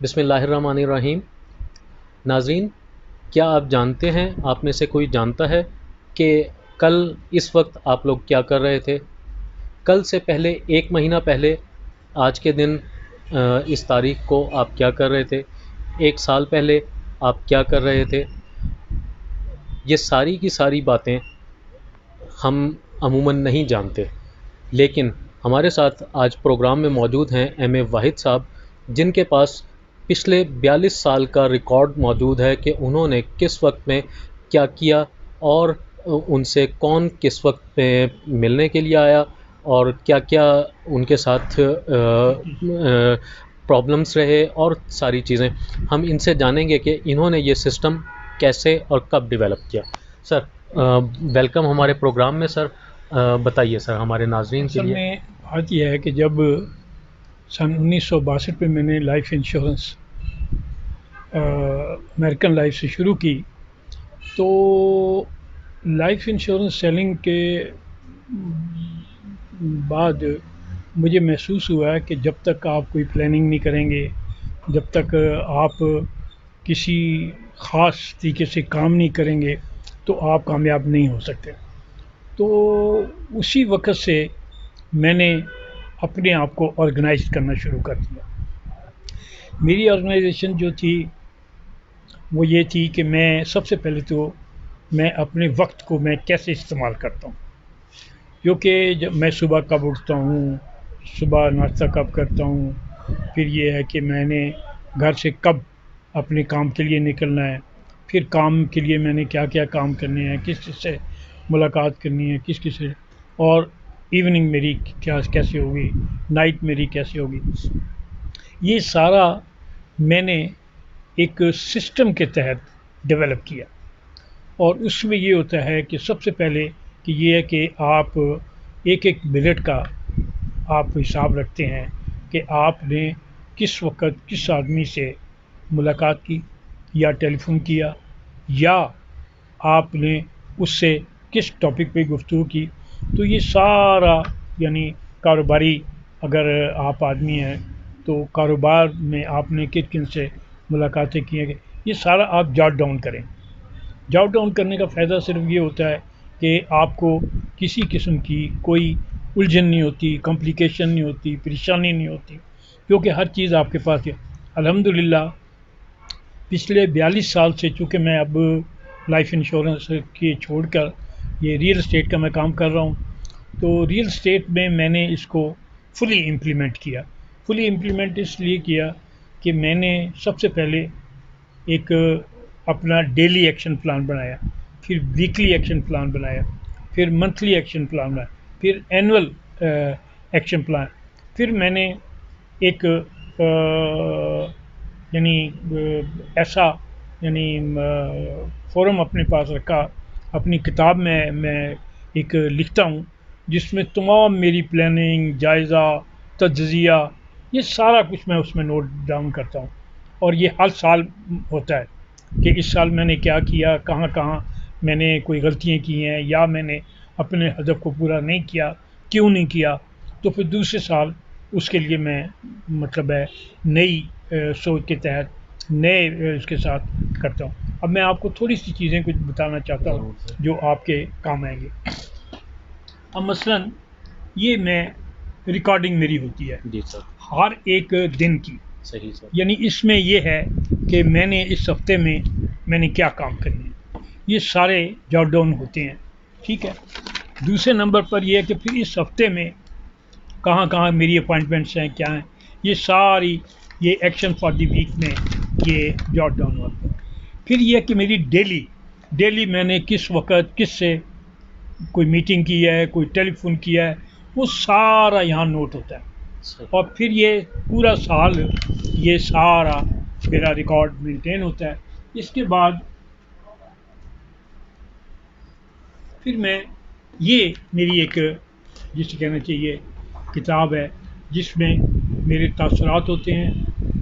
بسم اللہ الرحمن الرحیم۔ ناظرین، کیا آپ جانتے ہیں، آپ میں سے کوئی جانتا ہے کہ کل اس وقت آپ لوگ کیا کر رہے تھے؟ کل سے پہلے 1 مہینہ پہلے آج کے دن اس تاریخ کو آپ کیا کر رہے تھے؟ 1 سال پہلے آپ کیا کر رہے تھے؟ یہ ساری کی ساری باتیں ہم عموماً نہیں جانتے، لیکن ہمارے ساتھ آج پروگرام میں موجود ہیں ایم اے واحد صاحب، جن کے پاس پچھلے 42 سال کا ریکارڈ موجود ہے کہ انہوں نے کس وقت میں کیا کیا، اور ان سے کون کس وقت میں ملنے کے لیے آیا، اور کیا کیا ان کے ساتھ پرابلمس رہے، اور ساری چیزیں ہم ان سے جانیں گے کہ انہوں نے یہ سسٹم کیسے اور کب ڈیولپ کیا۔ سر ویلکم ہمارے پروگرام میں۔ سر بتائیے سر ہمارے ناظرین کے اصل لیے۔ میں بات یہ ہے کہ جب سن 1962 میں نے لائف انشورنس امریکن لائف سے شروع کی، تو لائف انشورنس سیلنگ کے بعد مجھے محسوس ہوا کہ جب تک آپ کوئی پلاننگ نہیں کریں گے، جب تک آپ کسی خاص طریقے سے کام نہیں کریں گے تو آپ کامیاب نہیں ہو سکتے۔ تو اسی وقت سے میں نے اپنے آپ کو آرگنائز کرنا شروع کر دیا۔ میری آرگنائزیشن جو تھی وہ یہ تھی کہ میں سب سے پہلے تو میں اپنے وقت کو میں کیسے استعمال کرتا ہوں، کیونکہ جب میں صبح کب اٹھتا ہوں، صبح ناشتہ کب کرتا ہوں، پھر یہ ہے کہ میں نے گھر سے کب اپنے کام کے لیے نکلنا ہے، پھر کام کے لیے میں نے کیا کیا کام کرنے ہیں، کس کس سے ملاقات کرنی ہے، کس کس سے، اور ایوننگ میری کیسے ہوگی، نائٹ میری کیسے ہوگی، یہ سارا میں نے ایک سسٹم کے تحت ڈیولپ کیا۔ اور اس میں یہ ہوتا ہے کہ سب سے پہلے کہ یہ ہے کہ آپ ایک ایک منٹ کا آپ حساب رکھتے ہیں کہ آپ نے کس وقت کس آدمی سے ملاقات کی، یا ٹیلی فون کیا، یا آپ نے اس سے کس ٹاپک پہ گفتگو کی۔ تو یہ سارا یعنی کاروباری اگر آپ آدمی ہیں تو کاروبار میں آپ نے کن کن سے ملاقاتیں کی ہیں، یہ سارا آپ جاٹ ڈاؤن کریں۔ جاٹ ڈاؤن کرنے کا فائدہ صرف یہ ہوتا ہے کہ آپ کو کسی قسم کی کوئی الجھن نہیں ہوتی، کمپلیکیشن نہیں ہوتی، پریشانی نہیں ہوتی، کیونکہ ہر چیز آپ کے پاس ہے۔ الحمدللہ پچھلے 42 سال سے، چونکہ میں اب لائف انشورنس کی چھوڑ کر یہ ریئل اسٹیٹ کا میں کام کر رہا ہوں، تو ریئل اسٹیٹ میں نے اس کو فلی امپلیمنٹ کیا۔ فلی امپلیمنٹ اس لیے کیا کہ میں نے سب سے پہلے ایک اپنا ڈیلی ایکشن پلان بنایا، پھر ویکلی ایکشن پلان بنایا، پھر منتھلی ایکشن پلان بنایا، پھر اینول ایکشن پلان، پھر میں نے ایک یعنی ایسا یعنی فورم اپنے پاس رکھا، اپنی کتاب میں ایک لکھتا ہوں جس میں تمام میری پلاننگ، جائزہ، تجزیہ، یہ سارا کچھ میں اس میں نوٹ ڈاؤن کرتا ہوں، اور یہ ہر سال ہوتا ہے کہ اس سال میں نے کیا کیا، کہاں کہاں میں نے کوئی غلطیاں کی ہیں، یا میں نے اپنے ہدف کو پورا نہیں کیا، کیوں نہیں کیا، تو پھر دوسرے سال اس کے لیے میں مطلب ہے نئی سوچ کے تحت نئے اس کے ساتھ کرتا ہوں۔ اب میں آپ کو تھوڑی سی چیزیں کچھ بتانا چاہتا ہوں جو آپ کے کام آئیں گے۔ اب مثلاً یہ میں ریکارڈنگ میری ہوتی ہے جی سر۔ ہر ایک دن کی، صحیح سر۔ یعنی اس میں یہ ہے کہ میں نے اس ہفتے میں نے کیا کام کرنے ہیں، یہ سارے جاٹ ڈاؤن ہوتے ہیں، ٹھیک ہے۔ دوسرے نمبر پر یہ ہے کہ پھر اس ہفتے میں کہاں کہاں میری اپوائنٹمنٹس ہیں، کیا ہیں، یہ ساری یہ ایکشن فار دی ویک میں یہ جاٹ ڈاؤن ہوتا ہے۔ پھر یہ کہ میری ڈیلی میں نے کس وقت کس سے کوئی میٹنگ کی ہے، کوئی ٹیلی فون کیا ہے، وہ سارا یہاں نوٹ ہوتا ہے، اور پھر یہ پورا سال یہ سارا میرا ریکارڈ مینٹین ہوتا ہے۔ اس کے بعد پھر میں یہ میری ایک جسے کہنا چاہیے کتاب ہے جس میں میرے تاثرات ہوتے ہیں،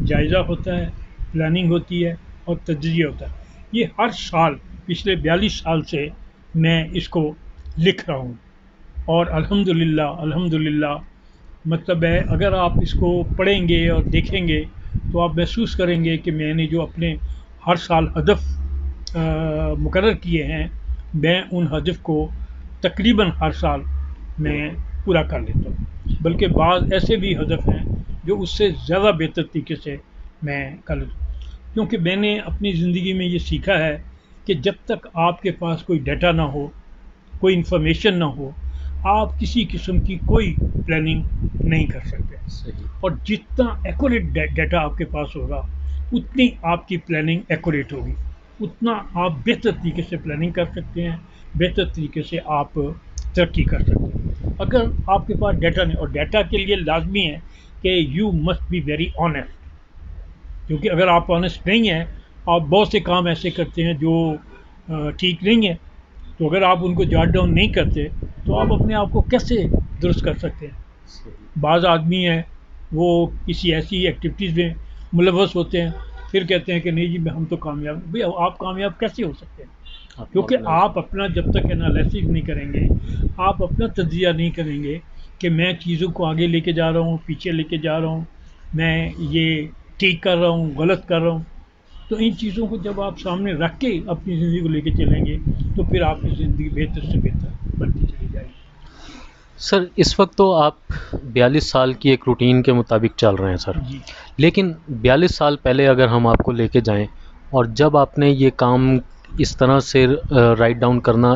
جائزہ ہوتا ہے، پلاننگ ہوتی ہے، اور تجزیہ ہوتا ہے۔ یہ ہر سال پچھلے 42 سال سے میں اس کو لکھ رہا ہوں، اور الحمدللہ مطلب ہے اگر آپ اس کو پڑھیں گے اور دیکھیں گے تو آپ محسوس کریں گے کہ میں نے جو اپنے ہر سال ہدف مقرر کیے ہیں، میں ان ہدف کو تقریباً ہر سال میں پورا کر لیتا ہوں، بلکہ بعض ایسے بھی ہدف ہیں جو اس سے زیادہ بہتر طریقے سے میں کر لیتا ہوں، کیونکہ میں نے اپنی زندگی میں یہ سیکھا ہے کہ جب تک آپ کے پاس کوئی ڈیٹا نہ ہو، کوئی انفارمیشن نہ ہو، آپ کسی قسم کی کوئی پلاننگ نہیں کر سکتے، صحیح. اور جتنا ایکوریٹ ڈیٹا آپ کے پاس ہوگا اتنی آپ کی پلاننگ ایکوریٹ ہوگی، اتنا آپ بہتر طریقے سے پلاننگ کر سکتے ہیں، بہتر طریقے سے آپ ترقی کر سکتے ہیں۔ اگر آپ کے پاس ڈیٹا نہیں، اور ڈیٹا کے لیے لازمی ہے کہ you must be very honest, کیونکہ اگر آپ آنیسٹ نہیں ہیں، آپ بہت سے کام ایسے کرتے ہیں جو ٹھیک نہیں ہے، تو اگر آپ ان کو جاٹ ڈاؤن نہیں کرتے تو آپ اپنے آپ کو کیسے درست کر سکتے ہیں؟ صحیح. بعض آدمی ہیں وہ کسی ایسی ایکٹیویٹیز میں ملوث ہوتے ہیں، پھر کہتے ہیں کہ نہیں جی ہم تو کامیاب، بھئی آپ کامیاب کیسے ہو سکتے ہیں؟ آپ کیونکہ organize. آپ اپنا جب تک انالیسس نہیں کریں گے، آپ اپنا تجزیہ نہیں کریں گے کہ میں چیزوں کو آگے لے کے جا رہا ہوں، پیچھے لے کے جا رہا ہوں، میں یہ ٹھیک کر رہا ہوں، غلط کر رہا ہوں، تو ان چیزوں کو جب آپ سامنے رکھ کے اپنی زندگی کو لے کے چلیں گے تو پھر آپ کی زندگی بہتر سے بہتر بنتی چلی جائے گی۔ سر اس وقت تو آپ 42 سال کی ایک روٹین کے مطابق چل رہے ہیں سر، جی لیکن 42 سال پہلے اگر ہم آپ کو لے کے جائیں اور جب آپ نے یہ کام اس طرح سے رائٹ ڈاؤن کرنا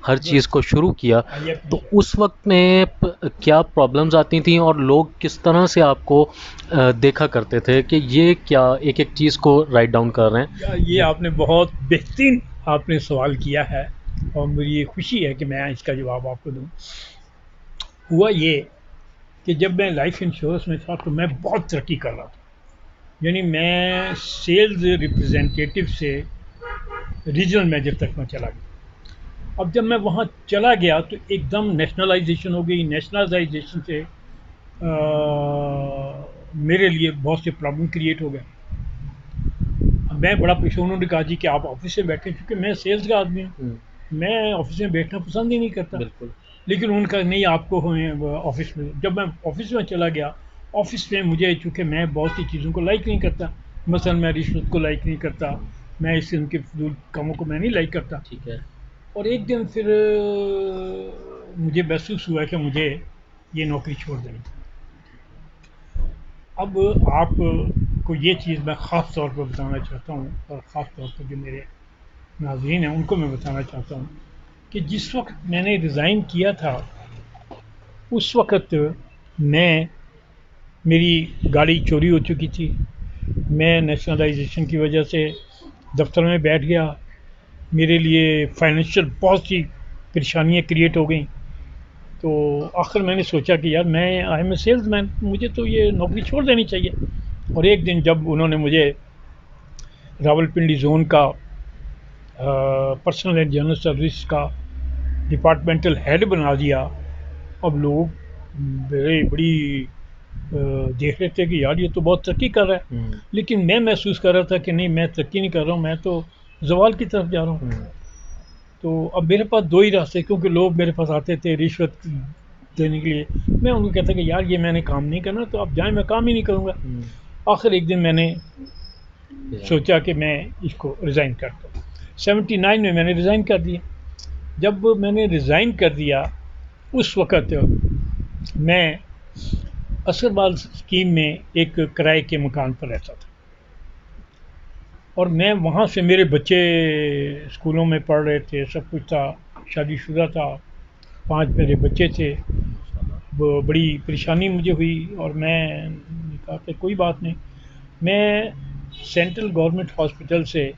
ہر چیز کو شروع کیا، تو اس وقت میں کیا پرابلمز آتی تھیں اور لوگ کس طرح سے آپ کو دیکھا کرتے تھے کہ یہ کیا ایک ایک چیز کو رائٹ ڈاؤن کر رہے ہیں؟ یہ آپ نے بہت بہترین آپ نے سوال کیا ہے، اور مجھے یہ خوشی ہے کہ میں اس کا جواب آپ کو دوں۔ ہوا یہ کہ جب میں لائف انشورنس میں تھا تو میں بہت ترقی کر رہا تھا، یعنی میں سیلز ریپرزینٹیٹیو سے ریجنل میجر تک میں چلا گیا۔ اب جب میں وہاں چلا گیا تو ایک دم نیشنلائزیشن ہو گئی، نیشنلائزیشن سے میرے لیے بہت سے پرابلم کریٹ ہو گئے۔ میں بڑا پریشان، انہوں نے کہا جی کہ آپ آفس میں بیٹھیں، کیونکہ میں سیلز کا آدمی ہوں، میں آفس میں بیٹھنا پسند ہی نہیں کرتا، بالکل. لیکن ان کا نہیں، آپ کو آفس میں۔ جب میں آفس میں چلا گیا، آفس میں مجھے چونکہ میں بہت سی چیزوں کو لائک نہیں کرتا، مثلا میں رشوت کو لائک نہیں کرتا، میں اس قسم کے فضول کاموں کو میں نہیں لائک کرتا، ٹھیک ہے. اور ایک دن پھر مجھے محسوس ہوا کہ مجھے یہ نوکری چھوڑ دینی چاہیے۔ اب آپ کو یہ چیز میں خاص طور پر بتانا چاہتا ہوں، اور خاص طور پر جو میرے ناظرین ہیں ان کو میں بتانا چاہتا ہوں کہ جس وقت میں نے ریزائن کیا تھا اس وقت میری گاڑی چوری ہو چکی تھی، میں نیشنلائزیشن کی وجہ سے دفتر میں بیٹھ گیا، میرے لیے فائنینشیل بہت سی پریشانیاں کریٹ ہو گئیں، تو آخر میں نے سوچا کہ یار میں I am a sales man, مجھے تو یہ نوکری چھوڑ دینی چاہیے۔ اور ایک دن جب انہوں نے مجھے راولپنڈی زون کا پرسنل اینڈ جنرل سروس کا ڈپارٹمنٹل ہیڈ بنا دیا، اب لوگ بڑی دیکھ رہے تھے کہ یار یہ تو بہت ترقی کر رہا ہے، لیکن میں محسوس کر رہا تھا کہ نہیں، میں ترقی نہیں کر رہا ہوں، میں تو زوال کی طرف جا رہا ہوں۔ تو اب میرے پاس دو ہی راستے، کیونکہ لوگ میرے پاس آتے تھے رشوت دینے کے لیے، میں ان کو کہتا کہ یار یہ میں نے کام نہیں کرنا، تو اب جائیں، میں کام ہی نہیں کروں گا۔ آخر ایک دن میں نے سوچا کہ میں اس کو ریزائن کرتا ہوں۔ 79 میں نے ریزائن کر دیا۔ جب میں نے ریزائن کر دیا اس وقت میں عصربال اسکیم میں ایک کرائے کے مکان پر رہتا تھا، اور میں وہاں سے، میرے بچے اسکولوں میں پڑھ رہے تھے، سب کچھ تھا، شادی شدہ تھا، 5 میرے بچے تھے، بڑی پریشانی مجھے ہوئی، اور میں نے کہا کہ کوئی بات نہیں، میں سینٹرل گورنمنٹ ہاسپٹل سے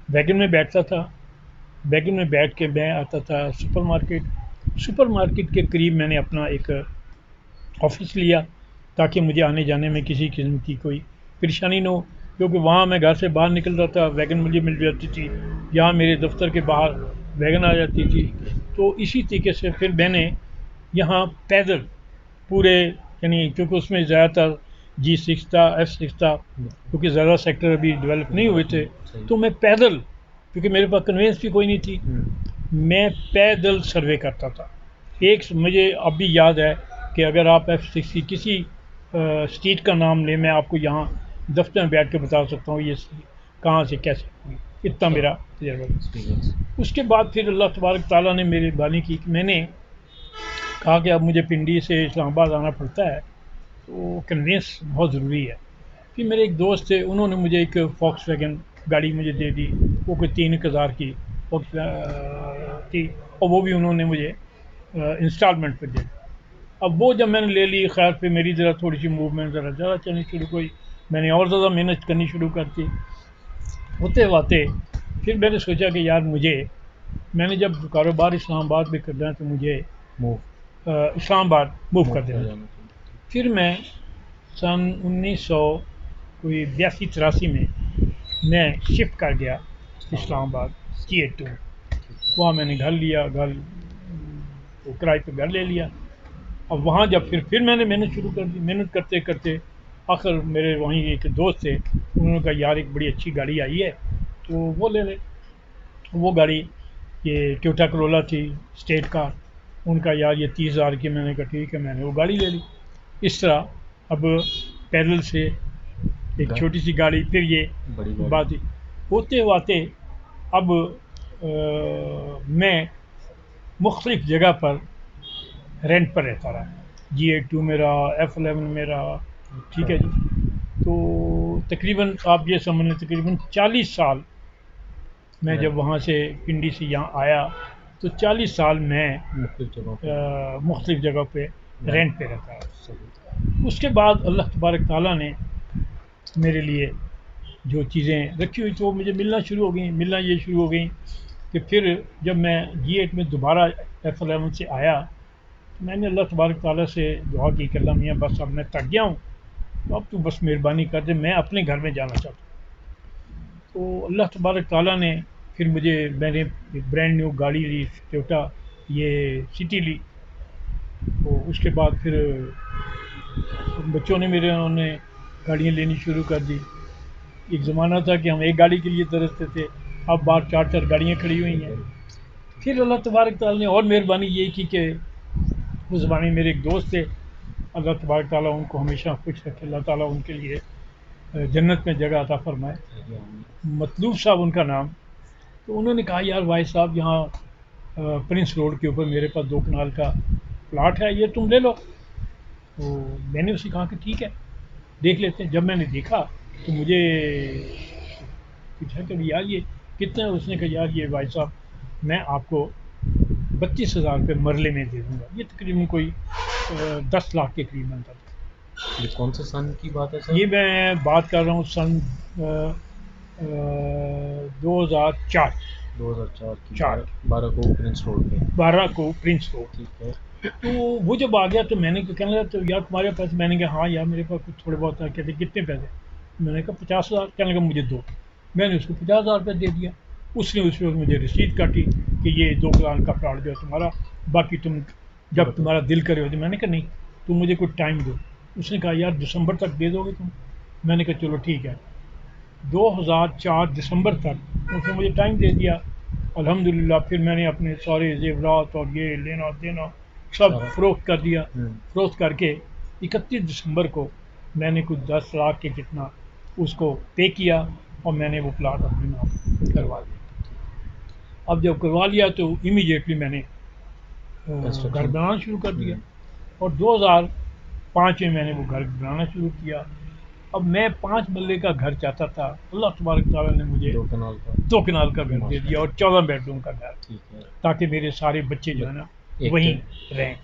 ویگن میں بیٹھتا تھا، ویگن میں بیٹھ کے میں آتا تھا سپر مارکیٹ کے قریب میں نے اپنا ایک آفس لیا، تاکہ مجھے آنے جانے میں کسی قسم کی کوئی پریشانی نہ ہو، کیونکہ وہاں میں گھر سے باہر نکلتا تھا، ویگن مجھے مل جاتی تھی، یہاں میرے دفتر کے باہر ویگن آ جاتی تھی۔ تو اسی طریقے سے پھر میں نے یہاں پیدل پورے، یعنی کیونکہ اس میں زیادہ تر G6 تھا، F6 تھا، کیونکہ زیادہ سیکٹر ابھی ڈیولپ نہیں ہوئے تھے، تو میں پیدل، کیونکہ میرے پاس کنوینس بھی کوئی نہیں تھی، میں پیدل سروے کرتا تھا۔ مجھے اب بھی یاد ہے کہ اگر آپ F6 کی کسی اسٹریٹ کا نام لیں، میں آپ کو یہاں دفتر میں بیٹھ کے بتا سکتا ہوں یہ کہاں سے کیسے ہوئی، اتنا میرا تجربہ ہے۔ ایکسپیرینس. اس کے بعد پھر اللہ تبارک تعالیٰ نے میری بانی کی کہ میں نے کہا کہ اب مجھے پنڈی سے اسلام آباد آنا پڑتا ہے، تو کنوینس بہت ضروری ہے۔ پھر میرے ایک دوست تھے، انہوں نے مجھے ایک فوکس ویگن گاڑی مجھے دے دی، وہ کوئی 3,000 کی فوکس تھی، اور وہ بھی انہوں نے مجھے انسٹالمنٹ پہ دے دی۔ اب وہ جب میں نے لے لی، خیر پہ میری ذرا تھوڑی سی موومنٹ ذرا زیادہ چلنی شروع ہوئی، میں نے اور زیادہ محنت کرنی شروع کر دی۔ ہوتے ہوتے پھر میں نے سوچا کہ یار میں نے جب کاروبار اسلام آباد میں کرنا ہے تو مجھے موو اسلام آباد موو کر دینا۔ جانا. پھر میں سن 1982-83 میں شفٹ کر گیا اسلام آباد G8 میں۔ وہاں میں نے گھر لیا، کرائے پہ گھر لے لیا۔ اب وہاں جب پھر میں نے محنت شروع کر دی، محنت کرتے کرتے آخر میرے وہیں ایک دوست تھے، انہوں نے کہا یار ایک بڑی اچھی گاڑی آئی ہے تو وہ لے لے۔ وہ گاڑی یہ ٹویوٹا کرولا تھی اسٹیٹ کار، ان کا یار یہ 30,000 کی، میں نے کہا ٹھیک ہے، میں نے وہ گاڑی لے لی۔ اس طرح اب پیدل سے ایک چھوٹی سی گاڑی، پھر یہ بڑی گاڑی. بات ہوتے ہوتے اب میں مختلف جگہ پر رینٹ پر رہتا رہا، G8 میرا، F11 میرا، ٹھیک ہے جی۔ تو تقریباً آپ یہ سمجھ لیں تقریباً 40 سال میں جب وہاں سے پنڈی سے یہاں آیا تو 40 سال میں مختلف جگہوں پہ. مختلف جگہ پہ رینٹ پہ رہتا ہے۔ اس کے بعد اللہ تبارک تعالیٰ نے میرے لیے جو چیزیں رکھی ہوئی تو وہ مجھے ملنا شروع ہو گئیں کہ پھر جب میں G8 میں دوبارہ F11 سے آیا تو میں نے اللہ تبارک تعالیٰ سے دعا کی کہ اللہ میاں بس اب میں تھک گیا ہوں، تو اب تو بس مہربانی کر دے، میں اپنے گھر میں جانا چاہتا ہوں۔ تو اللہ تبارک تعالیٰ نے پھر میں نے برانڈ نیو گاڑی لی، ٹویوٹا یہ سٹی لی۔ تو اس کے بعد پھر بچوں نے انہوں نے گاڑیاں لینی شروع کر دی۔ ایک زمانہ تھا کہ ہم ایک گاڑی کے لیے ترستے تھے، اب بار 4 گاڑیاں کھڑی ہوئی ہیں۔ پھر اللہ تبارک تعالیٰ نے اور مہربانی یہ کی کہ اس زمانے میں میرے ایک دوست تھے، اللہ تبارک تعالیٰ ان کو ہمیشہ خوش رکھے، اللہ تعالیٰ ان کے لیے جنت میں جگہ عطا فرمائے، مطلوب صاحب ان کا نام۔ تو انہوں نے کہا یار بھائی صاحب یہاں پرنس روڈ کے اوپر میرے پاس 2 کنال کا پلاٹ ہے، یہ تم لے لو۔ تو میں نے اسے کہا کہ ٹھیک ہے دیکھ لیتے ہیں۔ جب میں نے دیکھا تو مجھے پوچھا کہ یار یہ کتنا ہے؟ اس نے کہا یار یہ بھائی صاحب میں آپ کو 32,000 روپے مرلے میں دے دوں گا۔ یہ تقریباً کوئی 10 لاکھ کے قریب بنتا تھا۔ یہ کون سے سن کی بات ہے سر؟ یہ میں بات کر رہا ہوں سن 2004 کی. 4 12 کو پرنس روڈ پہ. 12 کو پرنس روڈ۔ ٹھیک ہے. تو وہ جب آ گیا تو میں نے کہنے لگا تو یار تمہارے پاس، میں نے کہا ہاں یار میرے پاس کچھ تھوڑے بہت، کہتے کتنے پیسے؟ میں نے کہا 50,000۔ کہنے لگا مجھے دو۔ میں نے اس کو 50,000 روپے دے دیا۔ اس نے اس وقت مجھے رسید کاٹی کہ یہ 2 کنال کا پلاٹ جو ہے تمہارا، باقی تم جب تمہارا دل کرے ہو۔ میں نے کہا نہیں، تم مجھے کچھ ٹائم دو۔ اس نے کہا یار دسمبر تک دے دو گے تم؟ میں نے کہا چلو ٹھیک ہے۔ 2004 دسمبر تک اس نے مجھے ٹائم دے دیا۔ الحمدللہ پھر میں نے اپنے سارے زیورات اور یہ لینا دینا سب فروخت کر دیا۔ فروخت کر کے 31 دسمبر کو میں نے کچھ 10 لاکھ کے جتنا اس کو پے کیا اور میں نے وہ پلاٹ اپنے نام کروا دیا۔ اب جب کروا لیا تو امیڈیٹلی میں نے گھر بنانا شروع کر دیا، اور 2005 میں نے وہ گھر بنانا شروع کیا۔ اب میں 5 مرلے کا گھر چاہتا تھا، اللہ تبارک تعالیٰ نے مجھے 2 کنال کا گھر دے دیا اور 14 بیڈ روم کا گھر، تاکہ میرے سارے بچے جو ہے نا وہیں رہیں۔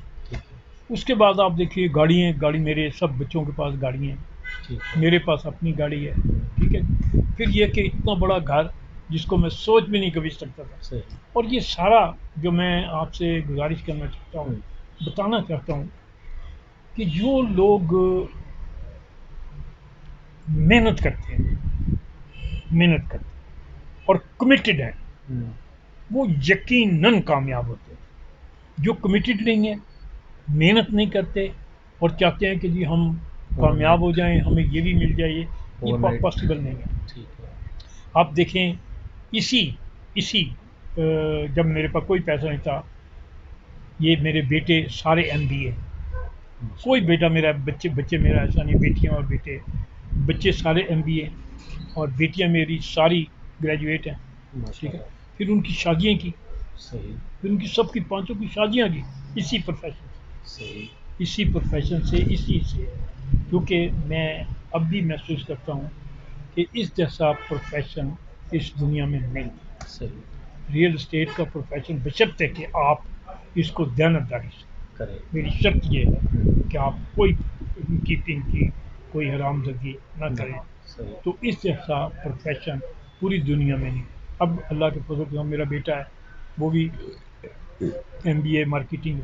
اس کے بعد آپ دیکھیے گاڑی میرے سب بچوں کے پاس گاڑی ہیں، میرے پاس اپنی گاڑی ہے، ٹھیک ہے۔ پھر یہ کہ اتنا بڑا گھر جس کو میں سوچ بھی نہیں کبھی سکتا تھا۔ اور یہ سارا جو میں آپ سے گزارش کرنا چاہتا ہوں، بتانا چاہتا ہوں کہ جو لوگ محنت کرتے ہیں اور کمیٹڈ ہیں وہ یقیناً کامیاب ہوتے ہیں۔ جو کمیٹڈ نہیں ہیں، محنت نہیں کرتے اور چاہتے ہیں کہ جی ہم کامیاب ہو جائیں، ہمیں یہ بھی مل جائے، یہ پاسبل نہیں ہے۔ آپ دیکھیں اسی جب میرے پاس کوئی پیسہ نہیں تھا، یہ میرے بیٹے سارے MBA کوئی بیٹا میرا بچے میرا ایسا نہیں، بیٹیاں اور بیٹے، بچے سارے MBA اور بیٹیاں میری ساری گریجویٹ ہیں، ماشاء ٹھیک ہے. اللہ. پھر ان کی شادیاں کی، صحیح. پھر ان کی سب کی پانچوں کی شادیاں کی اسی پروفیشن صحیح. اسی پروفیشن سے، اسی سے. کیونکہ میں اب بھی محسوس کرتا ہوں کہ اس جیسا پروفیشن اس دنیا میں نہیں. صحیح. ریئل اسٹیٹ کا پروفیشن بشرطے کہ آپ اس کو دیانتداری سے، کرے. میری شرط یہ ہے کہ آپ کوئی کیپنگ کی کوئی حرام زدی نہ کریں. صحیح. تو اس جیسا پروفیشن پوری دنیا میں نہیں. اب اللہ کے فضل سے میرا بیٹا ہے، وہ بھی MBA مارکیٹنگ،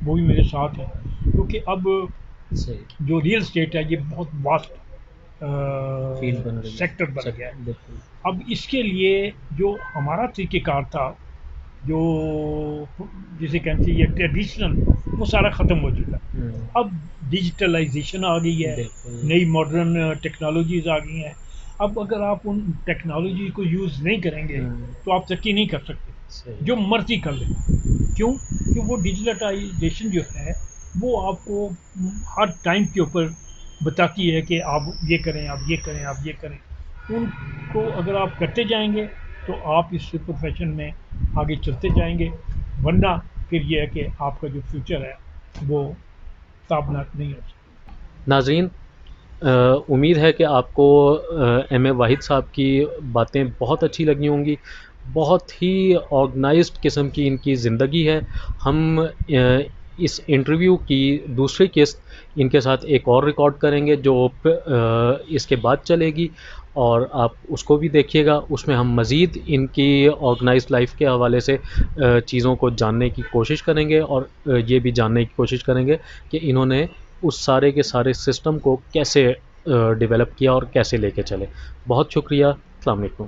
وہ بھی میرے ساتھ ہے. کیونکہ اب صحیح. جو ریئل اسٹیٹ ہے یہ بہت واسٹ فیلڈ بن رہی ہے. سیکٹر بن گیا ہے. بالکل. اب اس کے لیے جو ہمارا طریقہ کار تھا، جو جسے کہتے ہیں یہ ٹریڈیشنل، وہ سارا ختم ہو چکا ہے. اب ڈیجیٹلائزیشن آ گئی ہے، بالکل. نئی ماڈرن ٹیکنالوجیز آ گئی ہیں. اب اگر آپ ان ٹیکنالوجی کو یوز نہیں کریں گے تو آپ ترقی نہیں کر سکتے، صحیح. جو مرضی کر لیں. کیوں کہ وہ ڈیجیٹلائزیشن جو ہے وہ آپ کو ہر ٹائم کے اوپر بتاتی ہے کہ آپ یہ کریں، آپ یہ کریں، آپ یہ کریں. ان کو اگر آپ کرتے جائیں گے تو آپ اس پروفیشن میں آگے چلتے جائیں گے، ورنہ پھر یہ ہے کہ آپ کا جو فیوچر ہے وہ تابناک نہیں ہو سکتا. ناظرین، امید ہے کہ آپ کو ایم اے واحد صاحب کی باتیں بہت اچھی لگی ہوں گی. بہت ہی آرگنائزڈ قسم کی ان کی زندگی ہے. ہم اس انٹرویو کی دوسری قسط ان کے ساتھ ایک اور ریکارڈ کریں گے جو اس کے بعد چلے گی، اور آپ اس کو بھی دیکھیے گا. اس میں ہم مزید ان کی آرگنائزڈ لائف کے حوالے سے چیزوں کو جاننے کی کوشش کریں گے، اور یہ بھی جاننے کی کوشش کریں گے کہ انہوں نے اس سارے کے سارے سسٹم کو کیسے ڈیولپ کیا اور کیسے لے کے چلے. بہت شکریہ. السلام علیکم.